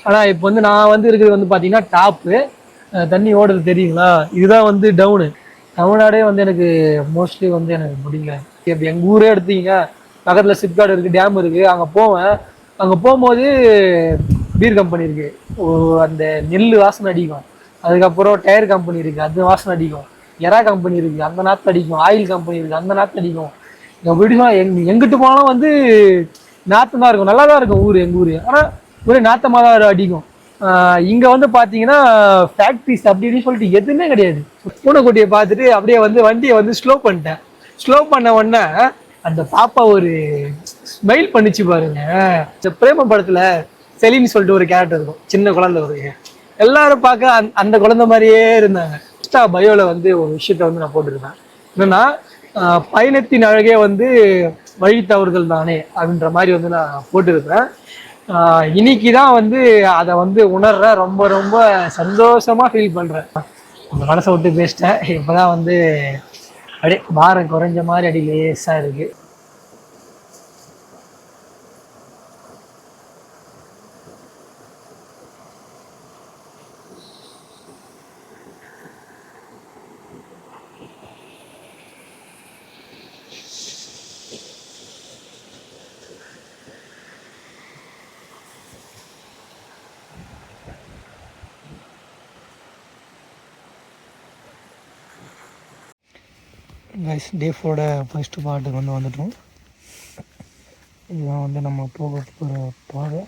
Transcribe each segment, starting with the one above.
ஆனால் இப்போ வந்து நான் வந்து இருக்கிறது வந்து பார்த்தீங்கன்னா டாப்பு, தண்ணி ஓடுறது தெரியுங்களா? இதுதான் வந்து டவுனு. தமிழ்நாடே வந்து எனக்கு மோஸ்ட்லி வந்து எனக்கு முடியல. இப்போ எங்கள் ஊரே எடுத்தீங்க, பக்கத்தில் சிப்காட் இருக்குது, டேம் இருக்குது, அங்கே போவேன். அங்கே போகும்போது பீர் கம்பெனி இருக்குது, அந்த நெல் வாசனை அடிக்கும். அதுக்கப்புறம் டயர் கம்பெனி இருக்குது, அது வாசனை அடிக்கும். எறா கம்பெனி இருக்குது, அந்த நாற்று அடிக்கும். ஆயில் கம்பெனி இருக்குது, அந்த நாற்று அடிக்கும். எப்படின்னா எங்கிட்டு போனாலும் வந்து நாற்று தான் இருக்கும். நல்லா தான் இருக்கும் ஊர், எங்கள் ஊர். ஆனால் ஒரே நாற்றமாக தான் அடிக்கும். இங்கே வந்து பார்த்தீங்கன்னா ஃபேக்ட்ரிஸ் அப்படி இப்படின்னு சொல்லிட்டு எதுவுமே கிடையாது. பூனைக்குட்டியை பார்த்துட்டு அப்படியே வந்து வண்டியை வந்து ஸ்லோ பண்ணிட்டேன். ஸ்லோ பண்ண உடனே அந்த பாப்பா ஒரு ஸ்மைல் பண்ணிச்சு பாருங்க. இந்த பிரேம படத்துல செலின்னு சொல்லிட்டு ஒரு கேரக்டர் இருக்கும், சின்ன குழந்தை வருங்க. எல்லாரும் பார்க்க அந்த குழந்தை மாதிரியே இருந்தாங்க. இன்ஸ்டா பயோல வந்து ஒரு விஷயத்த வந்து நான் போட்டிருக்கேன். என்னன்னா, பயணத்தின் அழகே வந்து வழி தவறுதல் தானே அப்படின்ற மாதிரி வந்து நான் போட்டிருப்பேன். இன்னைக்கு தான் வந்து அதை வந்து உணர்ற, ரொம்ப ரொம்ப சந்தோஷமா ஃபீல் பண்றேன். அந்த மனசை விட்டு பேசிட்டேன். இப்பதான் வந்து அப்படியே பாரம் குறைஞ்ச மாதிரி அடி லேசா இருக்கு. கைஸ், டே 4 ஃபர்ஸ்ட் பார்ட்டுக்கு வந்து வந்துட்டோம். இதுதான் வந்து நம்ம போக போகிற பாதை.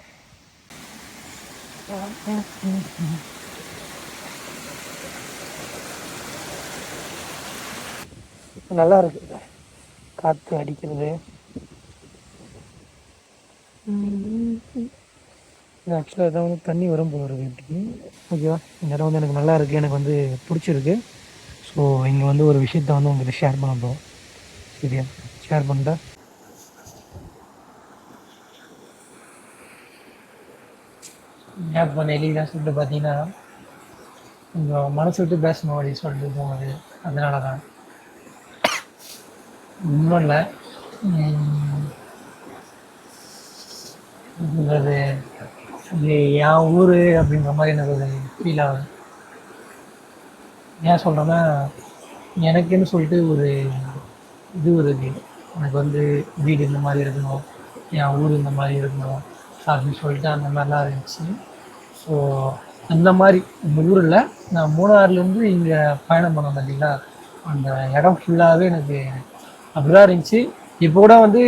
நல்லா இருக்கு காற்று அடிக்கிறது. ஆக்சுவலாக இதான் வந்து தண்ணி வரும் போல இருக்குது. எப்படி ஓகேவா? இந்த இடம் வந்து எனக்கு நல்லா இருக்குது, எனக்கு வந்து பிடிச்சிருக்கு. ஸோ இங்கே வந்து ஒரு விஷயத்த வந்து உங்கள்கிட்ட ஷேர் பண்ண போகிறோம். சரியா? ஷேர் பண்ணிட்டேன். இப்போ நெல்லிதான் சொல்லிட்டு பார்த்தீங்கன்னா கொஞ்சம் மனசு விட்டு பேசணும் அப்படின்னு சொல்லிட்டு போனது. அதனால தான் ஒன்றும் இல்லை. அது என் ஊர் அப்படின்ற மாதிரி எனக்கு ஒரு ஃபீல் ஆகுது. ஏன் சொல்கிறேன்னா, எனக்குன்னு சொல்லிட்டு ஒரு இது இருக்குது. எனக்கு வந்து வீடு இந்த மாதிரி இருக்கணும், என் ஊர் இந்த மாதிரி இருக்கணும் அப்படின்னு சொல்லிட்டு அந்த மாதிரிலாம் இருந்துச்சு. ஸோ அந்த மாதிரி இந்த ஊரில் நான் மூணாறுலேருந்து இங்கே பயணம் பண்ணேன் பார்த்தீங்களா, அந்த இடம் ஃபுல்லாகவே எனக்கு அப்படிதான் இருந்துச்சு. இப்போ கூட வந்து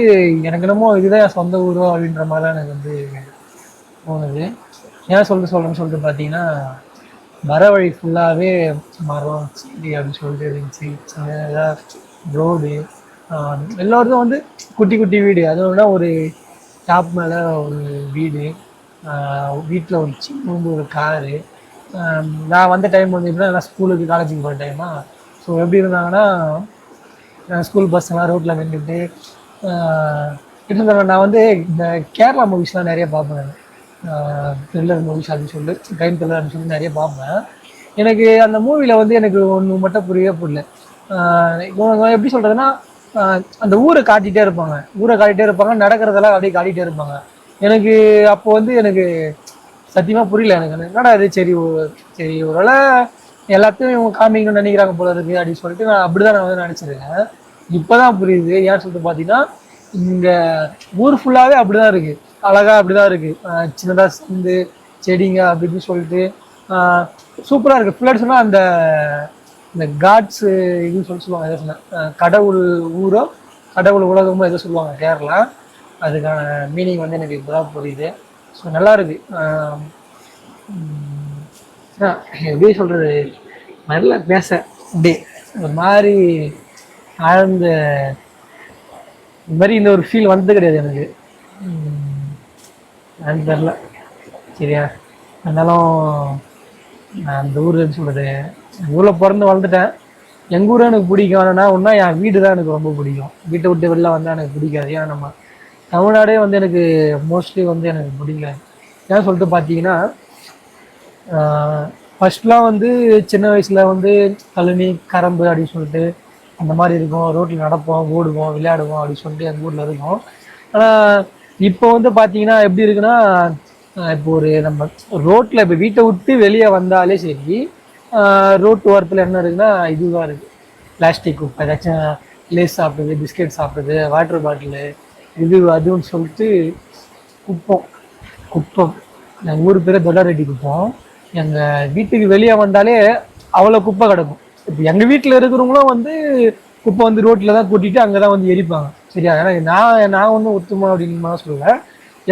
எனக்கு என்னமோ இதுதான் என் சொந்த ஊரோ அப்படின்ற மாதிரிலாம் எனக்கு வந்து தோணுது. ஏன் சொல்கிறேன்னு சொல்லிட்டு பார்த்தீங்கன்னா, வர வழி ஃபுல்லாகவே மரம் செடி அப்படின்னு சொல்லிட்டு இருந்துச்சு. சின்னதாக ரோடு, எல்லோருக்கும் வந்து குட்டி குட்டி வீடு. அதுவும் ஒரு டாப் மேலே ஒரு வீடு, வீட்டில் ஒரு சின்ன ஒரு காரு. நான் வந்த டைம் வந்து எப்படின்னா, நான் ஸ்கூலுக்கு காலேஜுக்கு போகிற டைமா. ஸோ எப்படி இருந்தாங்கன்னா, ஸ்கூல் பஸ்ஸெல்லாம் ரோட்டில் நின்றுட்டு இருந்தாங்க. நான் வந்து இந்த கேரளா மூவிஸ்லாம் நிறைய பார்ப்பேன். த்ரில்லர் மூவிஸ் அப்படின்னு சொல்லிட்டு, டைம் த்ரில்லர் அப்படின்னு சொல்லி நிறைய பார்ப்பேன். எனக்கு அந்த மூவியில் வந்து எனக்கு ஒன்று மட்டும் புரியவே புரியல. எப்படி சொல்கிறதுன்னா, அந்த ஊரை காட்டிகிட்டே இருப்பாங்க, நடக்கிறதெல்லாம் அப்படியே காட்டிகிட்டே இருப்பாங்க. எனக்கு அப்போ வந்து எனக்கு சத்தியமாக புரியல. எனக்கு என்னடா இது, சரி ஒருவேளை எல்லாத்தையும் இவங்க காமிக்கணும்னு நினைக்கிறாங்க போல இருக்குது அப்படின்னு சொல்லிட்டு நான் அப்படிதான் நான் வந்து நினச்சிருக்கேன். இப்போ தான் புரியுது. ஏன்னு சொல்லிட்டு பார்த்தீங்கன்னா, இங்கே ஊர் ஃபுல்லாகவே அப்படி தான் இருக்குது, அழகாக அப்படி தான் இருக்குது. சின்னதாக சந்து செடிங்க அப்படின்னு சொல்லிட்டு சூப்பராக இருக்குது. ஃபுல்லாக சொன்னால் இந்த காட்ஸு இதுன்னு சொல்லுவாங்க, எதோ சொன்னேன், கடவுள் ஊரோ கடவுள் உலகமோ எதோ சொல்லுவாங்க கேரளா. அதுக்கான மீனிங் வந்து எனக்கு இப்போ தான் புரியுது. ஸோ நல்லா இருக்கு. எப்படி சொல்கிறது, நல்லா பேச அப்படியே ஒரு மாதிரி ஆழ்ந்த இந்த மாதிரி இந்த ஒரு ஃபீல் வந்தது கிடையாது எனக்கு. எனக்கு தெரில. சரியா? இருந்தாலும் நான் அந்த ஊர் சொல்கிறது, ஊரில் பிறந்து வளர்ந்துட்டேன். எங்கள் ஊரை எனக்கு பிடிக்கும். ஆனால் ஒன்றா என் வீடு தான் எனக்கு ரொம்ப பிடிக்கும். வீட்டை விட்டு வெளில வந்தால் எனக்கு பிடிக்காது. ஏன்னா நம்ம தமிழ்நாடே வந்து எனக்கு மோஸ்ட்லி வந்து எனக்கு பிடிக்கல. ஏன்னு சொல்லிட்டு பார்த்தீங்கன்னா, ஃபஸ்ட்லாம் வந்து சின்ன வயசில் வந்து கழனி கரம்பு அப்படின்னு சொல்லிட்டு அந்த மாதிரி இருக்கும். ரோட்டில் நடப்போம், ஓடுவோம், விளையாடுவோம் அப்படின்னு சொல்லிட்டு எங்கள் ஊரில் இருக்கும். ஆனால் இப்போ வந்து பார்த்தீங்கன்னா எப்படி இருக்குன்னா, இப்போ ஒரு நம்ம ரோட்ல இப்போ வீட்டை விட்டு வெளியே வந்தாலே சரி, ரோட்டு ஓரத்தில் என்ன இருக்குன்னா இதுதான் இருக்கு. பிளாஸ்டிக் குப்பை, ஏதாச்சும் லேஸ் சாப்பிடுது, பிஸ்கெட் சாப்பிடுது, வாட்டர் பாட்டிலு, இது அதுன்னு சொல்லிட்டு குப்பம் குப்பம். எங்கள் ஊர் பேர் தொடாரெட்டி குப்பம். எங்கள் வீட்டுக்கு வெளியே வந்தாலே அவ்வளோ குப்பை கிடக்கும். இப்போ எங்கள் வீட்டில் இருக்கிறவங்களும் வந்து குப்பை வந்து ரோட்டில் தான் கூட்டிட்டு அங்கே தான் வந்து எரிப்பாங்க. சரியா? ஏன்னா நான் ஒன்றும் ஒத்துமா அப்படின்னு சொல்லுவேன்.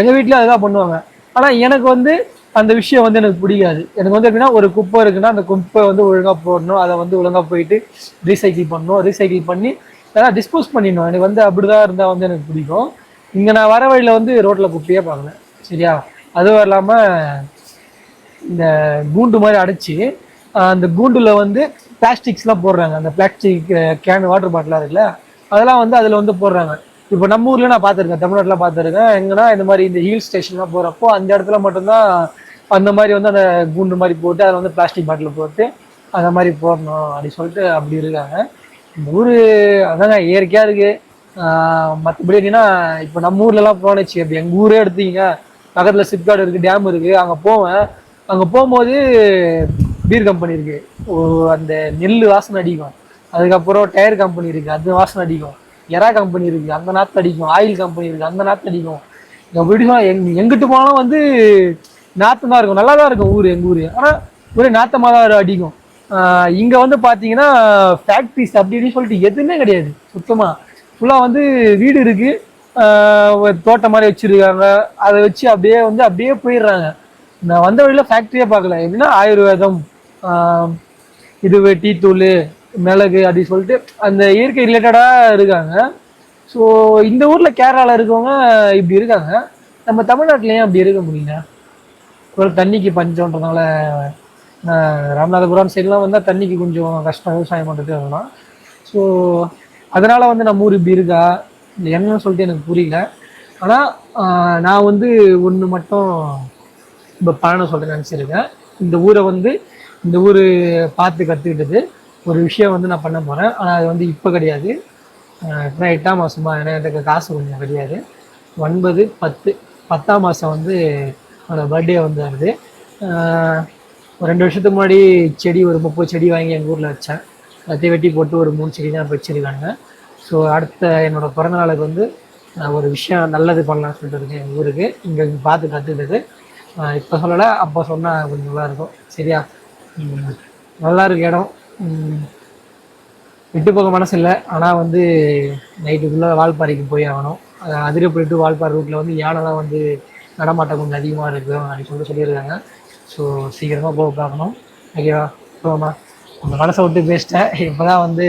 எங்கள் வீட்டில் அதுதான் பண்ணுவாங்க. ஆனால் எனக்கு வந்து அந்த விஷயம் வந்து எனக்கு பிடிக்காது. எனக்கு வந்து எப்படின்னா, ஒரு குப்பை இருக்குன்னா அந்த குப்பை வந்து ஒழுங்காக போடணும், அதை வந்து ஒழுங்காக போயிட்டு ரீசைக்கிள் பண்ணணும், ரீசைக்கிள் பண்ணி அதெல்லாம் டிஸ்போஸ் பண்ணிடணும். எனக்கு வந்து அப்படிதான் இருந்தால் வந்து எனக்கு பிடிக்கும். இங்கே நான் வர வழியில் வந்து ரோட்டில் குப்பையே பார்க்கல. சரியா? அதுவும் இல்லாமல் இந்த கூண்டு மாதிரி அடைச்சி அந்த கூண்டில் வந்து பிளாஸ்டிக்ஸ்லாம் போடுறாங்க. அந்த பிளாஸ்டிக் கேன் வாட்டர் பாட்டிலாக இருக்குல்ல, அதெல்லாம் வந்து அதில் வந்து போடுறாங்க. இப்போ நம்ம ஊரில் நான் பார்த்துருக்கேன், தமிழ்நாட்டில் பார்த்துருக்கேன். எங்கன்னா இந்த மாதிரி இந்த ஹில் ஸ்டேஷன்லாம் போகிறப்போ அந்த இடத்துல மட்டும்தான் அந்த மாதிரி வந்து அந்த கூண்டு மாதிரி போட்டு அதில் வந்து பிளாஸ்டிக் பாட்டில் போட்டு அந்த மாதிரி போடணும் அப்படின்னு சொல்லிட்டு அப்படி இருக்காங்க. இந்த ஊர் அதாங்க இயற்கையாக இருக்குது. மற்றபடி எப்படின்னா, இப்போ நம்ம ஊர்லலாம் போனச்சு, அப்படி எங்கள் ஊரே எடுத்தீங்க, பக்கத்தில் சிப்காட் இருக்குது, டேம் இருக்குது. அங்கே போவேன். அங்கே போகும்போது பீர் கம்பெனி இருக்குது, அந்த நெல் வாசனை அடிக்கும். அதுக்கப்புறம் டயர் கம்பெனி இருக்குது, அது வாசனை அடிக்கும். எறா கம்பெனி இருக்குது, அந்த நாற்று அடிக்கும். ஆயில் கம்பெனி இருக்குது, அந்த நாற்று அடிக்கும். எப்படி எங்கிட்டு போனாலும் வந்து நாற்று தான் இருக்கும். நல்லா தான் இருக்கும் ஊர், எங்கள் ஊர். ஆனால் ஒரே நாற்றமாக தான் அடிக்கும். இங்கே வந்து பார்த்தீங்கன்னா ஃபேக்ட்ரிஸ் அப்படி இப்படின்னு சொல்லிட்டு எதுவுமே கிடையாது. சுத்தமாக ஃபுல்லாக வந்து வீடு இருக்குது, தோட்டம் மாதிரி வச்சுருக்காங்க. அதை வச்சு அப்படியே வந்து அப்படியே போயிடுறாங்க. நான் வந்த வழியில் ஃபேக்ட்ரியே பார்க்கல. எப்படின்னா ஆயுர்வேதம், இது டீ தூள், மிளகு அப்படி சொல்லிட்டு அந்த இயற்கை ரிலேட்டடாக இருக்காங்க. ஸோ இந்த ஊரில் கேரளாவில் இருக்கவங்க இப்படி இருக்காங்க. நம்ம தமிழ்நாட்டிலையும் அப்படி இருக்க முடியல. ஒரு தண்ணிக்கு பஞ்சம்ன்றதுனால ராமநாதபுரம் சைட்லாம் வந்தால் தண்ணிக்கு கொஞ்சம் கஷ்டம், விவசாயம் பண்ணுறது அதெல்லாம். ஸோ அதனால் வந்து நம்ம ஊர் இப்படி இருக்கா என்னன்னு சொல்லிட்டு எனக்கு புரியல. ஆனால் நான் வந்து ஒன்று மட்டும் இப்போ பலனை சொல்ல நினச்சிருக்கேன். இந்த ஊர் பார்த்து கற்றுக்கிட்டது ஒரு விஷயம் வந்து நான் பண்ண போகிறேன். ஆனால் அது வந்து இப்போ கிடையாது. இப்போ 8ஆம் மாதமா, ஏன்னா எனக்கு காசு கொஞ்சம் கிடையாது. 9, 10, 10ஆம் மாதம் வந்து என்னோடய பர்த்டே வந்து வருது. ஒரு 2 வருஷத்துக்கு முன்னாடி செடி ஒரு 30 செடி வாங்கி எங்கள் ஊரில் வச்சேன். எல்லாத்தையும் வெட்டி போட்டு ஒரு 3 செடி தான் வச்சுருக்காங்க. ஸோ அடுத்த என்னோடய பிறந்த நாளுக்கு வந்து ஒரு விஷயம் நல்லது பண்ணலாம்னு சொல்லிட்டு இருக்கேன் எங்கள் ஊருக்கு. இங்கே பார்த்து கற்றுக்கிட்டது இப்போ சொல்லலை, அப்போ சொன்னால் கொஞ்சம் நல்லாயிருக்கும். சரியா? நல்லா இருக்கு இடம். விட்டு போக மனசு இல்லை. ஆனால் வந்து நைட்டுக்குள்ளே வால்பாறைக்கு போய் ஆகணும். அதிரப்பட்டு வால்பாறை ரூட்டில் வந்து யானைலாம் வந்து நடமாட்டம் கொஞ்சம் அதிகமாக இருக்கும் அப்படின்னு சொல்லிட்டு சொல்லியிருக்காங்க. ஸோ சீக்கிரமாக போக பார்க்கணும். ஓகேவா? போமா, உங்கள் மனசை விட்டு பேசிட்டேன். இப்போ தான் வந்து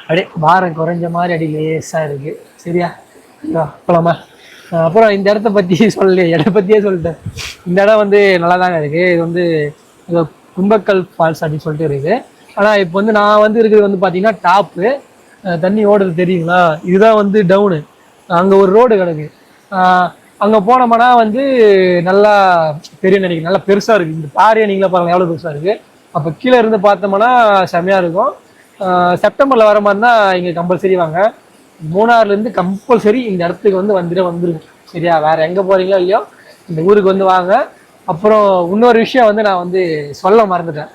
அப்படியே பாரம் குறைஞ்ச மாதிரி அடி லேசாக இருக்குது. சரியா? போகலாமா? அப்புறம் இந்த இடத்த பற்றி சொல்லலையே, இடத்த பற்றியே சொல்லிட்டேன். இந்த இடம் வந்து நல்லா தாங்க இருக்குது. இது வந்து கும்பக்கல் ஃபால்ஸ் அப்படின்னு சொல்லிட்டு இருக்குது. ஆனால் இப்போ வந்து நான் வந்து இருக்கிறது வந்து பார்த்தீங்கன்னா டாப்பு, தண்ணி ஓடுறது தெரியுங்களா? இதுதான் வந்து டவுனு. அங்கே ஒரு ரோடு கிடக்கு. அங்கே போனோம்னா வந்து நல்லா பெரிய நினைக்கிறேன், நல்லா பெருசாக இருக்குது. இந்த பாறையை நீங்களே பாருங்கள் எவ்வளோ பெருசாக இருக்குது. அப்போ கீழே இருந்து பார்த்தோம்னா செம்மையாக இருக்கும். செப்டம்பரில் வர மாதிரி தான் இங்கே கம்பல்சரி வாங்க. மூணாறுலேருந்து கம்பல்சரி இந்த இடத்துக்கு வந்து வந்துருங்க. சரியா? வேறு எங்கே போகிறீங்களோ இல்லையோ இந்த ஊருக்கு வந்து வாங்க. அப்புறம் இன்னொரு விஷயம் வந்து நான் வந்து சொல்ல மறந்துட்டேன்.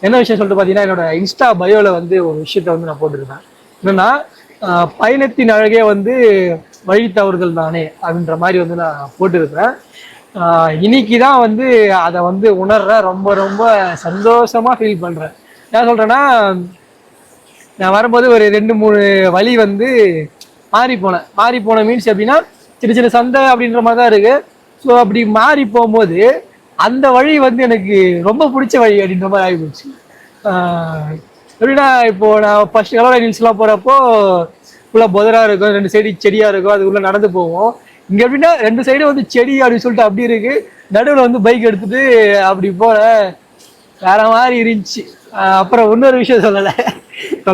என்ன விஷயம் சொல்லிட்டு பார்த்தீங்கன்னா, என்னோட இன்ஸ்டா பயோவில் வந்து ஒரு விஷயத்த வந்து நான் போட்டிருக்கேன். என்னன்னா, பயணத்தின் அழகே வந்து வழி தவறுதல் தானே அப்படின்ற மாதிரி வந்து நான் போட்டிருக்கிறேன். இன்னைக்கு தான் வந்து அதை வந்து உணர்றேன். ரொம்ப ரொம்ப சந்தோஷமாக ஃபீல் பண்ணுறேன். என்ன சொல்கிறேன்னா, நான் வரும்போது ஒரு 2-3 வழி வந்து மாறி போன மீன்ஸ் எப்படின்னா, சின்ன சின்ன சந்தை அப்படின்ற மாதிரி தான் இருக்குது. ஸோ அப்படி மாறி போகும்போது அந்த வழி வந்து எனக்கு ரொம்ப பிடிச்ச வழி அப்படின்ற மாதிரி ஆகிப்போச்சு. எப்படின்னா, இப்போது நான் ஃபர்ஸ்ட் கலவர ஹில்ஸ்லாம் போகிறப்போ ஃபுல்லாக புதராக இருக்கும், 2 சைடு செடியாக இருக்கும், அதுக்குள்ளே நடந்து போவோம். இங்கே எப்படின்னா 2 சைடும் வந்து செடி அப்படின்னு சொல்லிட்டு அப்படி இருக்குது. நடுவில் வந்து பைக் எடுத்துகிட்டு அப்படி போகிறேன். வேற மாதிரி இருந்துச்சு. அப்புறம் இன்னொரு விஷயம் சொல்ல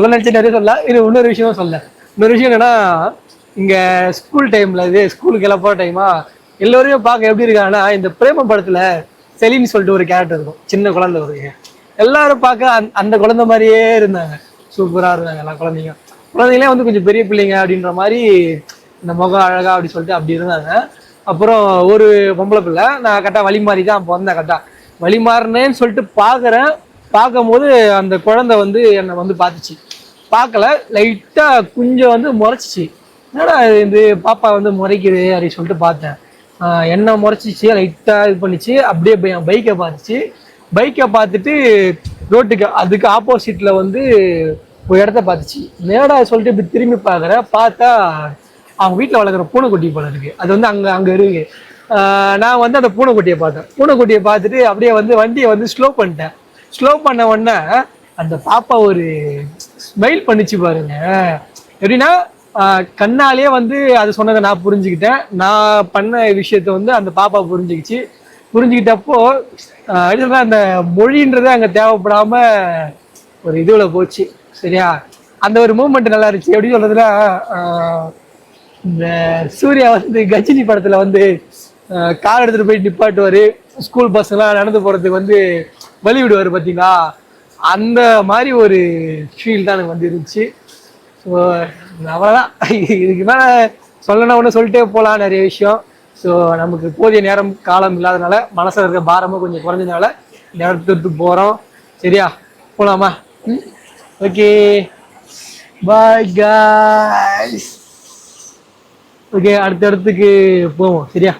நினச்சி நிறைய சொல்லலாம். இது இன்னொரு விஷயமும் இன்னொரு விஷயம் என்னன்னா, இங்கே ஸ்கூல் டைமில் இது ஸ்கூலுக்கு எல்லாம் போகிற டைமா எல்லோரையும் பார்க்க எப்படி இருக்காங்கன்னா, இந்த பிரேம படத்தில் செலின்னு சொல்லிட்டு ஒரு கேரக்டர் இருக்கும், சின்ன குழந்தை வருங்க. எல்லாரும் பார்க்க அந்த குழந்தை மாதிரியே இருந்தாங்க. சூப்பராக இருந்தாங்க எல்லாம் குழந்தைங்களே வந்து கொஞ்சம் பெரிய பிள்ளைங்க அப்படின்ற மாதிரி, இந்த முகம் அழகா அப்படி சொல்லிட்டு அப்படி இருந்தாங்க. அப்புறம் ஒரு பொம்பளை பிள்ளை. நான் கரெக்டாக வழி மாறி தான் அப்போ வந்தேன். கரெக்டாக வழி மாறினேன்னு சொல்லிட்டு பார்க்குறேன். பார்க்கும்போது அந்த குழந்தை வந்து என்னை வந்து பார்த்துச்சு. பார்க்கல, லைட்டாக கொஞ்சம் வந்து முறைச்சிச்சு. என்னடா இது பாப்பா வந்து முறைக்குது அப்படின்னு சொல்லிட்டு பார்த்தேன். என்ன முறைச்சிச்சு, லைட்டாக இது பண்ணிச்சு. அப்படியே என் பைக்கை பார்த்துச்சு. பைக்கை பார்த்துட்டு ரோட்டுக்கு அதுக்கு ஆப்போசிட்டில் வந்து ஒரு இடத்த பார்த்துச்சு. நேடா சொல்லிட்டு இப்படி திரும்பி பார்க்குறேன். பார்த்தா அவங்க வீட்டில் வளர்க்குற பூனைக்குட்டி போல இருக்கு. அது வந்து அங்கே இருக்கு. நான் வந்து அந்த பூனைக்குட்டியை பார்த்தேன். பூனைக்குட்டியை பார்த்துட்டு அப்படியே வந்து வண்டியை வந்து ஸ்லோ பண்ணிட்டேன். ஸ்லோ பண்ண உடனே அந்த பாப்பா ஒரு ஸ்மைல் பண்ணிச்சு பாருங்க. எப்படின்னா கண்ணாலேயே வந்து அது சொன்னதை நான் புரிஞ்சுக்கிட்டேன். நான் பண்ண விஷயத்த வந்து அந்த பாப்பா புரிஞ்சுக்கிச்சு. புரிஞ்சுக்கிட்டப்போ அந்த மொழின்றதே அங்கே தேவைப்படாம ஒரு இதுல போச்சு. சரியா, அந்த ஒரு மூமெண்ட் நல்லா இருந்துச்சு. எப்படி சொல்றதுன்னா, இந்த சூர்யா வந்து கஜினி படத்துல வந்து கார் எடுத்துட்டு போய் நிப்பாட்டுவாரு, ஸ்கூல் பசங்களாம் நடந்து போறதுக்கு வந்து வழி விடுவாரு பார்த்தீங்களா, அந்த மாதிரி ஒரு ஃபீல் தான் எனக்கு வந்து இருந்துச்சு. ஸோ அவ்வளோதான். இதுக்கு மேலே சொல்லணும் ஒன்று சொல்லிட்டே போகலாம் நிறைய விஷயம். ஸோ நமக்கு போதிய நேரம் காலம் இல்லாதனால, மனசில் இருக்க பாரமும் கொஞ்சம் குறைஞ்சதுனால இந்த இடத்துக்கு போகிறோம். சரியா, போகலாமா? Okay, bye guys. ஓகே, அடுத்த இடத்துக்கு போவோம். சரியா.